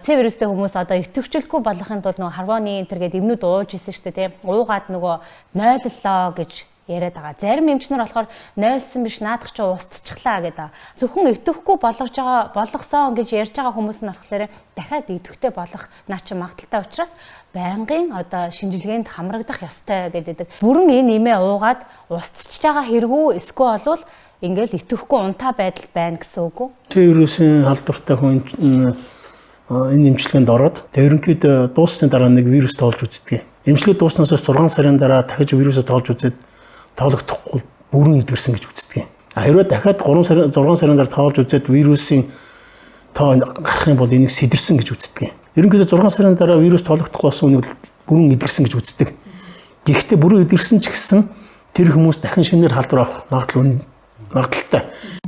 Ц вирустэй хүмүүс одоо идэвхжүүлэхгүй болохын тулд нөгөө харвоны энтергээд эмнүүд ууж исэн шүү дээ, тийм. Уугаад нөгөө нойллоо гэж яриад байгаа. Зарим эмчнэр болохоор нойлсон биш, наадах чи устчихлаа гэдэг. Зөвхөн идэвхгүй болгосон гэж ярьж байгаа хүмүүс нь болохоор дахиад идэвхтэй болох наа чи магадaltaй учраас байнгын одоо шинжилгээнд хамрагдах ёстой гэдэг. Бүрэн энэ имээ уугаад устчихж байгаа хэрэггүй эсвэл болвол ингээл идэвхгүй унтаа байдал байна гэсэн үг үү? Ц вирусын халдвартай хүн энэ эмчилгээнд ороод ерөнхийдөө дууссаны дараа нэг вирус тоолж үздэг. Эмчилгээ дууснаас 6 сарын дараа дахиж вирусыг тоолж үзээд тоологдохгүй бүрэн идэрсэн гэж үздэг. Хэрвээ дахиад 6 сарын дараа тоолж үзээд вирусын тоо гарах юм бол энийг сэтэрсэн гэж үздэг. Ерөнхийдөө 6 сарын дараа вирус тоологдохгүй болсон үнийг бүрэн идэрсэн гэж үздэг. Гэхдээ бүрэн идэрсэн ч гэсэн тэр хүмүүс дахин шинээр халдвар авах магадлалтай.